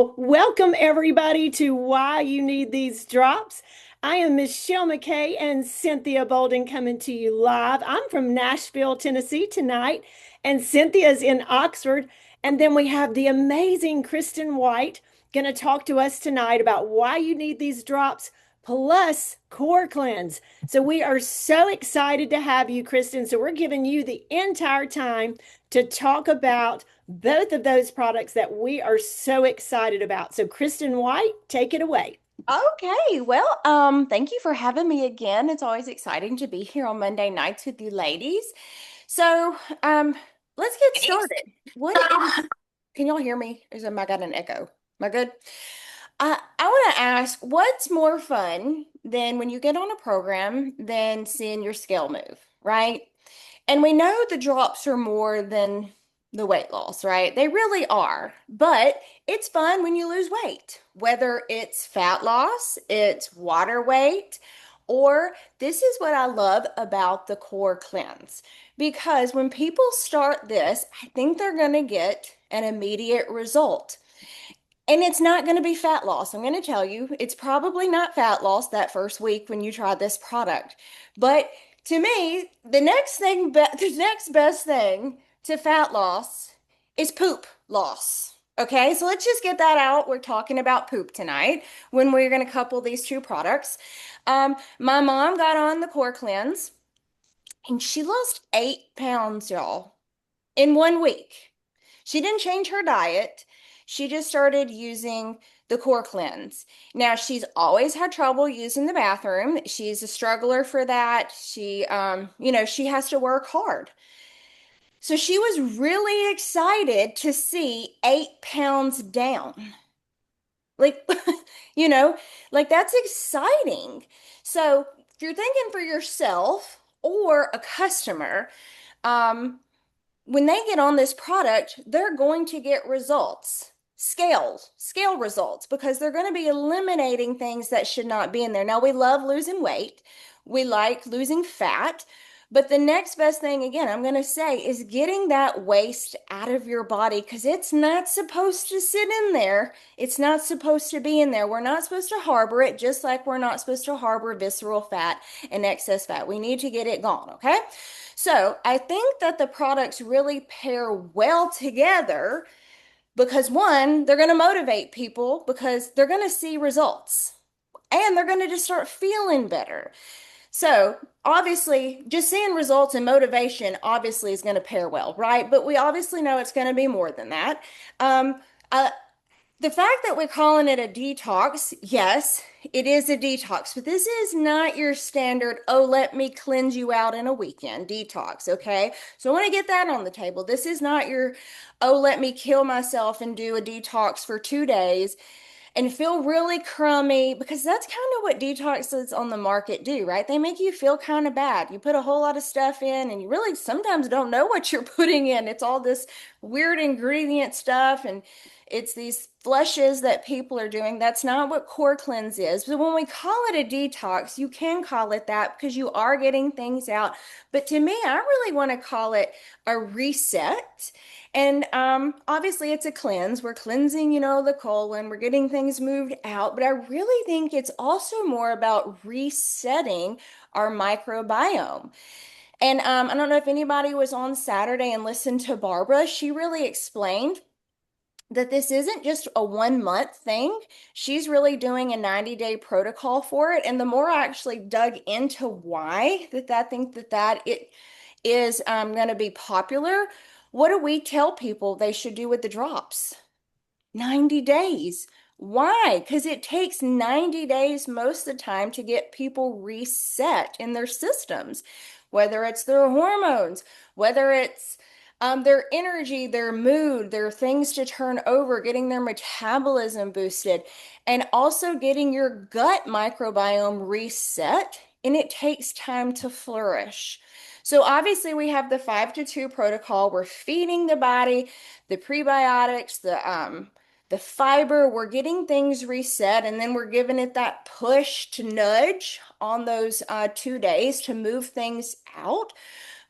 Welcome, everybody, to Why You Need These Drops. I am Michelle McKay and Cynthia Bolden coming to you live. I'm from Nashville, Tennessee tonight, and Cynthia's in Oxford. And then we have the amazing Kristen White going to talk to us tonight about why you need these drops plus core cleanse. So we are so excited to have you, Kristen. So we're giving you the entire time to talk about both of those products that we are so excited about. So, Kristen White, take it away. Okay, well, thank you for having me again. It's always exciting to be here on Monday nights with you ladies. So, um, let's get started. Can y'all hear me? Am I got an echo? Am I good? I want to ask, what's more fun than when you get on a program than seeing your scale move, right? And we know the drops are more than the weight loss, right? They really are. But it's fun when you lose weight, whether it's fat loss, it's water weight, or this is what I love about the core cleanse. Because when people start this, I think they're going to get an immediate result. And it's not going to be fat loss. I'm going to tell you, it's probably not fat loss that first week when you try this product. But to me, the next best thing to fat loss is poop loss. Okay, so let's just get that out. We're talking about poop tonight when we're going to couple these two products. My mom got on the core cleanse and she lost 8 pounds, y'all, in 1 week. She didn't change her diet. She just started using the core cleanse. Now, she's always had trouble using the bathroom. She's a struggler for that. She has to work hard. So she was really excited to see 8 pounds down. Like, you know, like that's exciting. So if you're thinking for yourself or a customer, um, when they get on this product, they're going to get results, scale results, because they're going to be eliminating things that should not be in there. Now, we love losing weight, we like losing fat, but the next best thing, again, I'm going to say is getting that waste out of your body because it's not supposed to sit in there. It's not supposed to be in there. We're not supposed to harbor it, just like we're not supposed to harbor visceral fat and excess fat. We need to get it gone, okay? So I think that the products really pair well together because one, they're going to motivate people because they're going to see results and they're going to just start feeling better. So obviously, just seeing results and motivation obviously is going to pair well, right? But we obviously know it's going to be more than that. Um, uh, the fact that we're calling it a detox, yes, it is a detox, but this is not your standard, oh, let me cleanse you out in a weekend detox, okay? So I want to get that on the table. This is not your, oh, let me kill myself and do a detox for 2 days and feel really crummy because that's kind of what detoxes on the market do, right? They make you feel kind of bad. You put a whole lot of stuff in and you really sometimes don't know what you're putting in. It's all this weird ingredient stuff and it's these flushes that people are doing. That's not what core cleanse is. But when we call it a detox, you can call it that because you are getting things out. But to me, I really want to call it a reset. And obviously, it's a cleanse. We're cleansing, the colon, we're getting things moved out. But I really think it's also more about resetting our microbiome. And I don't know if anybody was on Saturday and listened to Barbara. She really explained that this isn't just a 1 month thing. She's really doing a 90-day protocol for it. And the more I actually dug into why that I think that it is going to be popular, what do we tell people they should do with the drops? 90 days. Why? Because it takes 90 days most of the time to get people reset in their systems, whether it's their hormones, whether it's their energy, their mood, their things to turn over, getting their metabolism boosted, and also getting your gut microbiome reset. And it takes time to flourish. So obviously we have the 5-2 protocol. We're feeding the body the prebiotics, the fiber. We're getting things reset, and then we're giving it that push to nudge on those 2 days to move things out.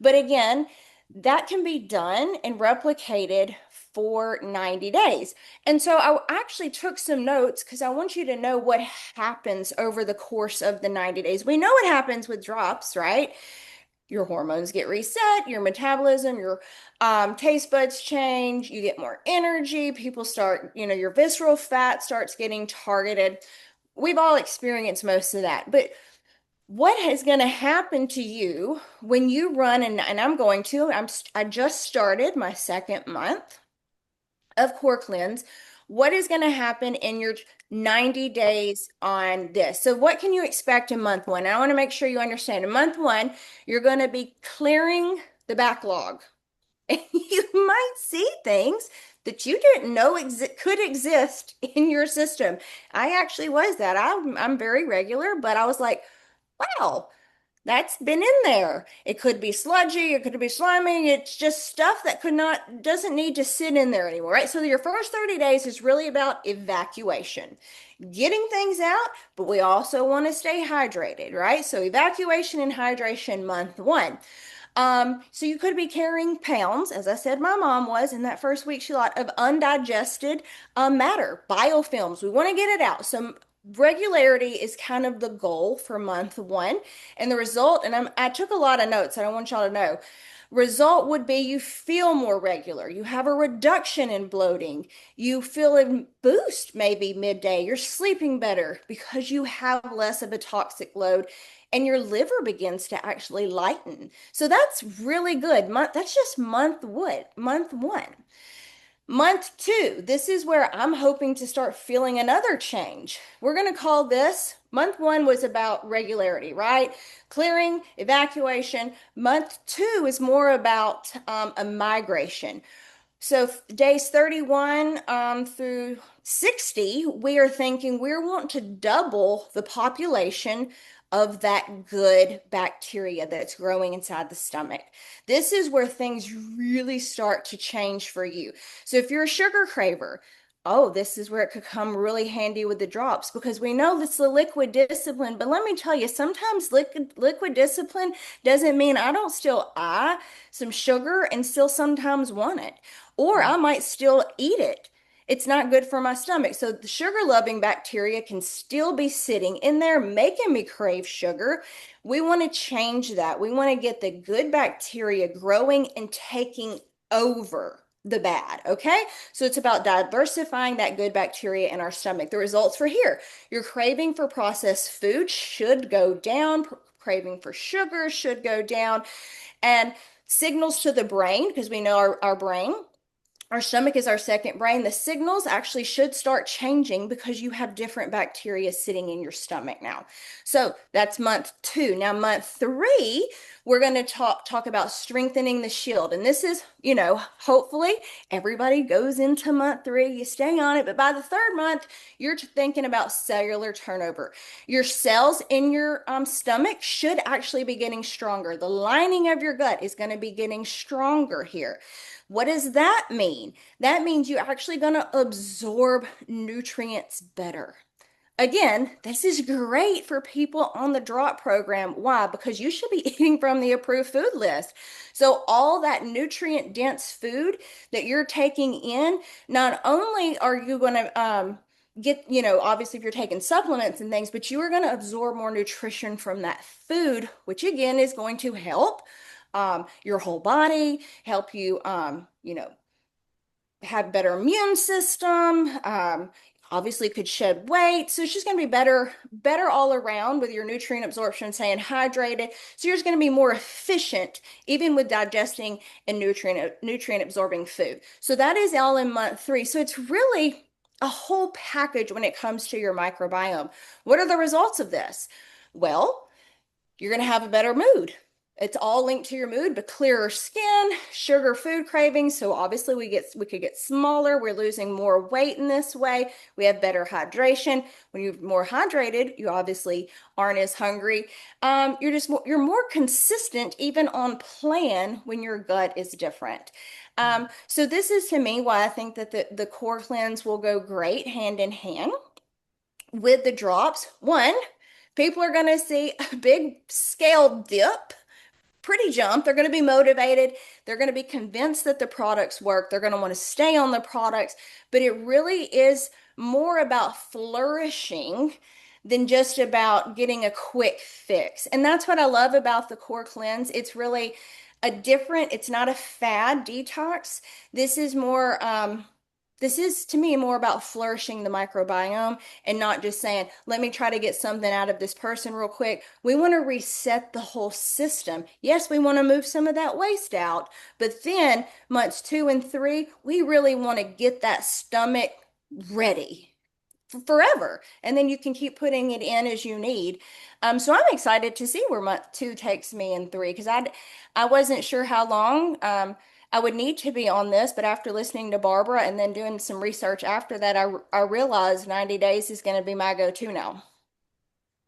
But again, that can be done and replicated for 90 days. And so I actually took some notes because I want you to know what happens over the course of the 90 days. We know what happens with drops, right? Your hormones get reset, your metabolism, your taste buds change, you get more energy, people start, your visceral fat starts getting targeted. We've all experienced most of that. But what is going to happen to you when you run, and I'm going to, I just started my second month of Core Cleanse. What is going to happen in your 90 days on this? So what can you expect in month one? I want to make sure you understand. In month one, you're going to be clearing the backlog. And you might see things that you didn't know could exist in your system. I actually was that. I'm very regular, but I was like, wow, that's been in there. It could be sludgy, it could be slimy. It's just stuff that doesn't need to sit in there anymore, right? So your first 30 days is really about evacuation, getting things out, but we also want to stay hydrated, right? So evacuation and hydration month one. So you could be carrying pounds, as I said, my mom was in that first week, she thought of undigested matter, biofilms. We want to get it out. So regularity is kind of the goal for month one. And the result, and I took a lot of notes, and I want y'all to know. Result would be you feel more regular. You have a reduction in bloating. You feel a boost maybe midday. You're sleeping better because you have less of a toxic load and your liver begins to actually lighten. So that's really good. That's just month what? Month one. Month two, this is where I'm hoping to start feeling another change. We're going to call this, month one was about regularity, right? Clearing, evacuation. Month two is more about a migration. So days 31 through 60, we are thinking we want to double the population of that good bacteria that's growing inside the stomach. This is where things really start to change for you. So if you're a sugar craver, oh, this is where it could come really handy with the drops because we know it's the liquid discipline. But let me tell you, sometimes liquid discipline doesn't mean I don't still eye some sugar and still sometimes want it, or I might still eat it. It's not good for my stomach. So the sugar loving bacteria can still be sitting in there making me crave sugar. We want to change that. We want to get the good bacteria growing and taking over the bad. Okay. So it's about diversifying that good bacteria in our stomach. The results for here, your craving for processed food should go down. Craving for sugar should go down. And signals to the brain, because we know our brain, our stomach is our second brain. The signals actually should start changing because you have different bacteria sitting in your stomach now. So that's month two. Now, month three, we're going to talk about strengthening the shield. And this is, hopefully everybody goes into month three, you stay on it. But by the third month, you're thinking about cellular turnover. Your cells in your stomach should actually be getting stronger. The lining of your gut is going to be getting stronger here. What does that mean? That means you're actually going to absorb nutrients better. Again, this is great for people on the drop program. Why? Because you should be eating from the approved food list. So all that nutrient dense food that you're taking in, not only are you going to get, obviously if you're taking supplements and things, but you are going to absorb more nutrition from that food, which again is going to help your whole body, help you, have better immune system. Obviously could shed weight. So it's just going to be better all around with your nutrient absorption, staying hydrated. So you're just going to be more efficient, even with digesting and nutrient absorbing food. So that is all in month three. So it's really a whole package when it comes to your microbiome. What are the results of this? Well, you're going to have a better mood. It's all linked to your mood, but clearer skin, sugar food cravings. So obviously we could get smaller. We're losing more weight in this way. We have better hydration. When you're more hydrated, you obviously aren't as hungry. You're more consistent even on plan when your gut is different. So this is to me why I think that the core cleanse will go great hand in hand with the drops. One, people are going to see a big scale dip pretty jumped. They're going to be motivated. They're going to be convinced that the products work. They're going to want to stay on the products. But it really is more about flourishing than just about getting a quick fix. And that's what I love about the Core Cleanse. It's really it's not a fad detox. This is more, this is to me more about flourishing the microbiome and not just saying, let me try to get something out of this person real quick. We want to reset the whole system. Yes, we want to move some of that waste out, but then months 2 and 3, we really want to get that stomach ready forever, and then you can keep putting it in as you need. So I'm excited to see where month 2 takes me in 3, because I wasn't sure how long I would need to be on this, but after listening to Barbara and then doing some research after that, I realized 90 days is going to be my go-to now.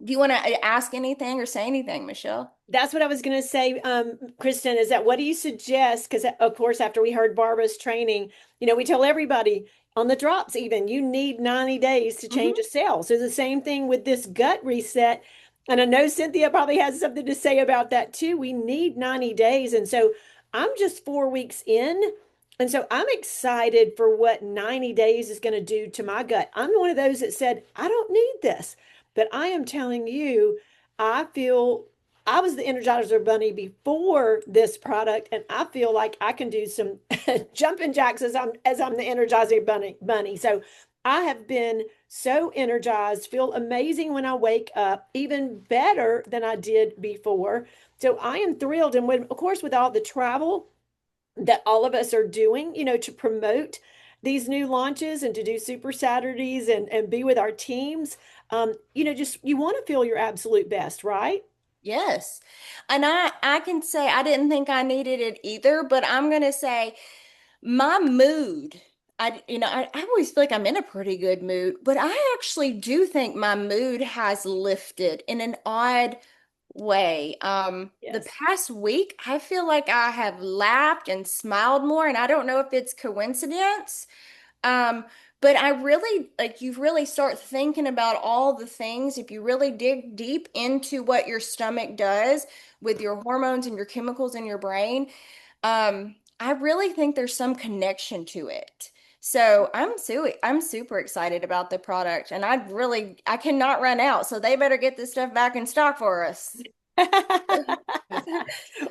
Do you want to ask anything or say anything, Michelle? That's what I was going to say, Kristen, is that what do you suggest? Because, of course, after we heard Barbara's training, we tell everybody on the drops, even you need 90 days to change a cell. So the same thing with this gut reset. And I know Cynthia probably has something to say about that too. We need 90 days. And so I'm just 4 weeks in. And so I'm excited for what 90 days is going to do to my gut. I'm one of those that said, I don't need this. But I am telling you, I feel I was the Energizer Bunny before this product, and I feel like I can do some jumping jacks as I'm the Energizer Bunny. So I have been so energized, feel amazing when I wake up, even better than I did before. So I am thrilled, and of course, with all the travel that all of us are doing, to promote these new launches and to do Super Saturdays and be with our teams. Just you want to feel your absolute best, right? Yes. And I can say I didn't think I needed it either, but I'm going to say my mood, I always feel like I'm in a pretty good mood, but I actually do think my mood has lifted in an odd way. The Yes. past week, I feel like I have laughed and smiled more, and I don't know if it's coincidence. Um, but I really like you really start thinking about all the things. If you really dig deep into what your stomach does with your hormones and your chemicals in your brain, I really think there's some connection to it. So I'm super excited about the product, and I cannot run out. So they better get this stuff back in stock for us.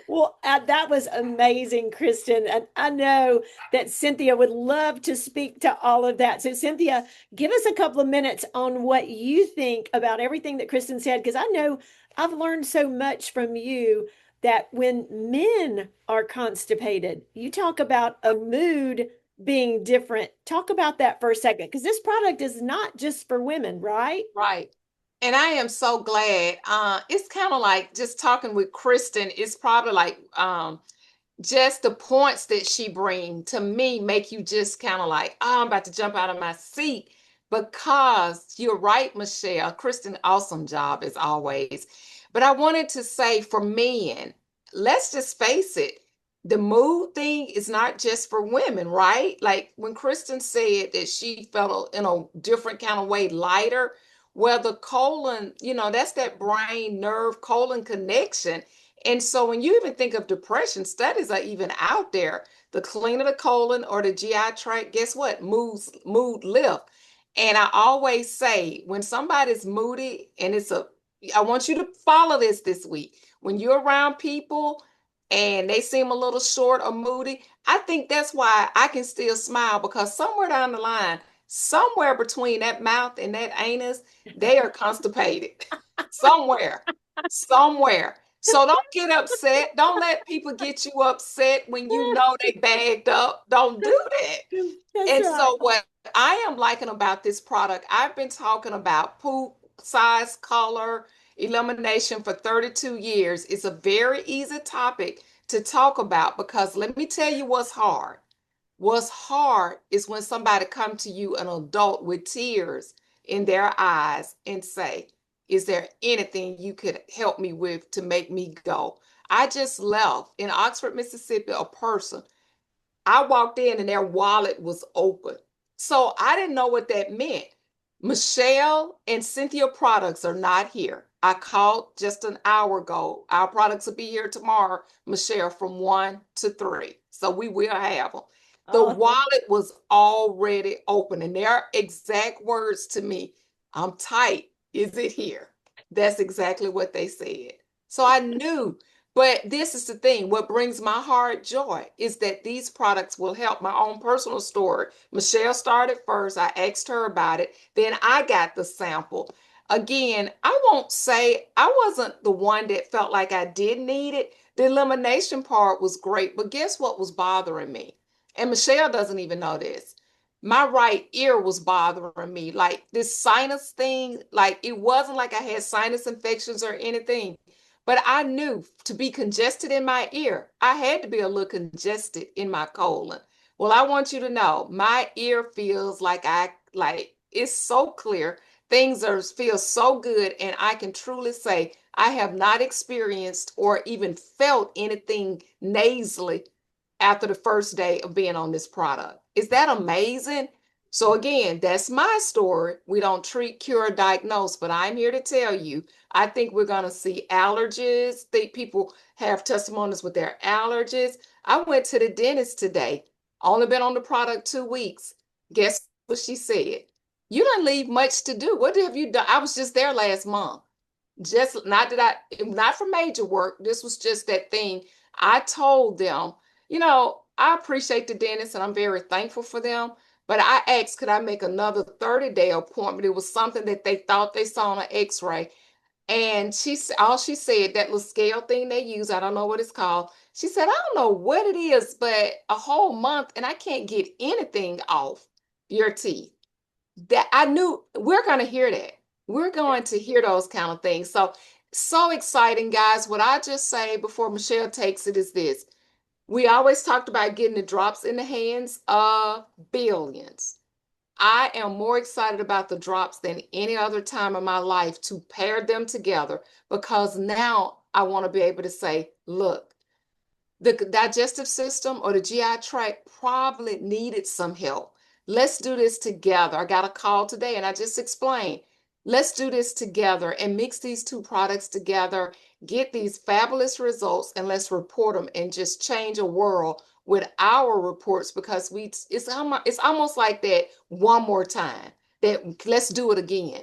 Well, that was amazing, Kristen. And I know that Cynthia would love to speak to all of that. So, Cynthia, give us a couple of minutes on what you think about everything that Kristen said, because I know I've learned so much from you that when men are constipated, you talk about a mood being different. Talk about that for a second, because this product is not just for women, right? Right. And I am so glad. It's kind of like just talking with Kristen, it's probably like just the points that she bring to me make you just kind of like, oh, I'm about to jump out of my seat because you're right, Michelle. Kristen, awesome job as always. But I wanted to say for men, let's just face it, the mood thing is not just for women, right? Like when Kristen said that she felt in a different kind of way lighter, well, the colon, that's that brain nerve colon connection. And so when you even think of depression, studies are even out there. The cleaner the colon or the GI tract, guess what? Mood lift. And I always say when somebody's moody and I want you to follow this week. When you're around people and they seem a little short or moody, I think that's why I can still smile because somewhere down the line, somewhere between that mouth and that anus, they are constipated. Somewhere, somewhere. So don't get upset. Don't let people get you upset when you know they bagged up. Don't do that. That's And right. so what I am liking about this product, I've been talking about poop, size, color, elimination for 32 years. It's a very easy topic to talk about because let me tell you what's hard. What's hard is when somebody come to you, an adult with tears in their eyes and say, is there anything you could help me with to make me go? I just left in Oxford, Mississippi, a person. I walked in and their wallet was open. So I didn't know what that meant. Michelle and Cynthia products are not here. I called just an hour ago. Our products will be here tomorrow, Michelle, from 1 to 3. So we will have them. The Oh, wallet was already open, and their exact words to me, I'm tight. Is it here? That's exactly what they said. So I knew. But this is the thing. What brings my heart joy is that these products will help my own personal story. Michelle started first. I asked her about it. Then I got the sample. Again, I won't say I wasn't the one that felt like I did need it. The elimination part was great, but guess what was bothering me? And Michelle doesn't even know this. My right ear was bothering me. Like this sinus thing, like it wasn't like I had sinus infections or anything. But I knew to be congested in my ear, I had to be a little congested in my colon. Well, I want you to know my ear feels like it's so clear. Things are feel so good, and I can truly say I have not experienced or even felt anything nasally after the first day of being on this product. Is that amazing? So again, that's my story. We don't treat, cure, diagnose, but I'm here to tell you, I think we're going to see allergies. Think people have testimonies with their allergies. I went to the dentist today. Only been on the product 2 weeks. Guess what she said? You don't leave much to do. What have you done? I was just there last month. Just not for major work. This was just that thing. I told them, I appreciate the dentist and I'm very thankful for them. But I asked, could I make another 30-day appointment? It was something that they thought they saw on an x-ray. And all she said, that little scale thing they use, I don't know what it's called. She said, I don't know what it is, but a whole month and I can't get anything off your teeth. That I knew we're going to hear that. We're going to hear those kind of things. So exciting, guys. What I just say before Michelle takes it is this. We always talked about getting the drops in the hands of billions. I am more excited about the drops than any other time in my life to pair them together because now I want to be able to say, look, the digestive system or the GI tract probably needed some help. Let's do this together. I got a call today and I just explained. Let's do this together and mix these two products together, get these fabulous results, and let's report them and just change a world with our reports because it's almost like that one more time that let's do it again.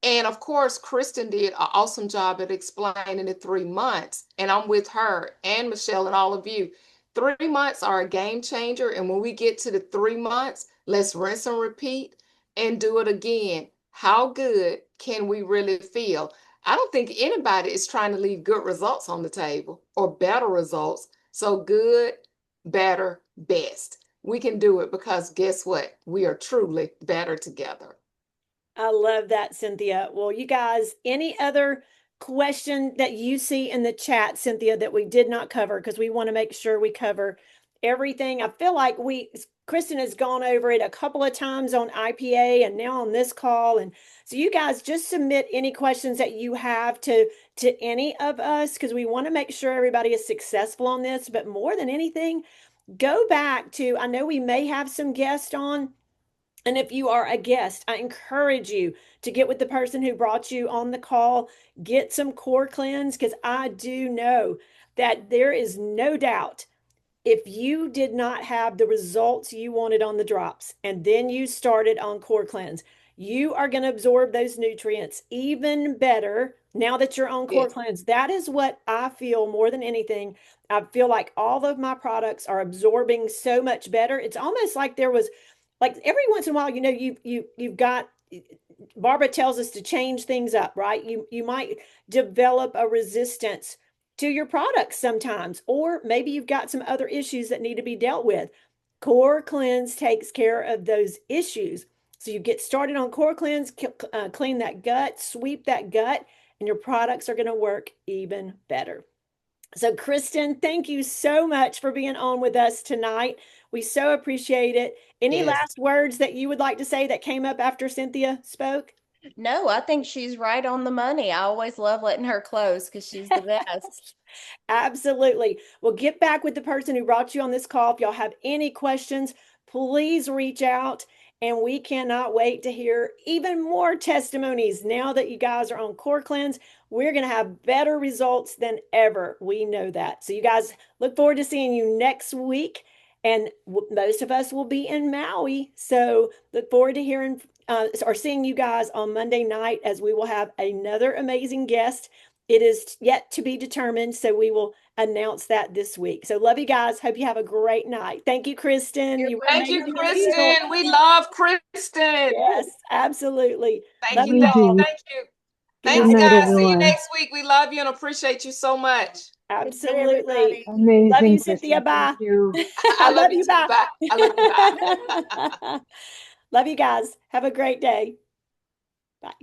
And of course, Kristen did an awesome job at explaining the 3 months. And I'm with her and Michelle and all of you. 3 months are a game changer. And when we get to the 3 months, let's rinse and repeat and do it again. How good can we really feel? I don't think anybody is trying to leave good results on the table or better results. So good, better, best. We can do it because guess what? We are truly better together. I love that, Cynthia. Well, you guys, any other question that you see in the chat, Cynthia, that we did not cover? Because we want to make sure we cover everything. I feel like Kristen has gone over it a couple of times on IPA and now on this call. And so you guys just submit any questions that you have to any of us because we want to make sure everybody is successful on this. But more than anything, go back to, I know we may have some guests on. And if you are a guest, I encourage you to get with the person who brought you on the call, get some core cleanse, because I do know that there is no doubt if you did not have the results you wanted on the drops and then you started on core cleanse, you are going to absorb those nutrients even better now that you're on core Yes. cleanse. That is what I feel more than anything. I feel like all of my products are absorbing so much better. It's almost like there was like every once in a while, you've got Barbara tells us to change things up, right? You might develop a resistance to your products sometimes, or maybe you've got some other issues that need to be dealt with. Core Cleanse takes care of those issues. So you get started on Core Cleanse, clean that gut, sweep that gut, and your products are going to work even better. So, Kristen, thank you so much for being on with us tonight. We so appreciate it. Any Yes. last words that you would like to say that came up after Cynthia spoke? No, I think she's right on the money. I always love letting her close because she's the best. Absolutely. Well, get back with the person who brought you on this call. If y'all have any questions, please reach out. And we cannot wait to hear even more testimonies. Now that you guys are on Core Cleanse, we're going to have better results than ever. We know that. So you guys look forward to seeing you next week. And most of us will be in Maui. So look forward to hearing or seeing you guys on Monday night, as we will have another amazing guest. It is yet to be determined, so we will announce that this week. So love you guys. Hope you have a great night. Thank you, Kristen. You were Thank you, amazing as usual. Kristen. We love Kristen. Yes, absolutely. Thank Love you, you thank you, all. thank you. Good Thanks, night. night, guys. See you everyone. next week. We love you and appreciate you so much. Absolutely. Love Amazing, you, Kristen. Cynthia. Bye. Thank you. I love you you. too. Bye. Bye. I love you. Bye. Love you guys. Have a great day. Bye.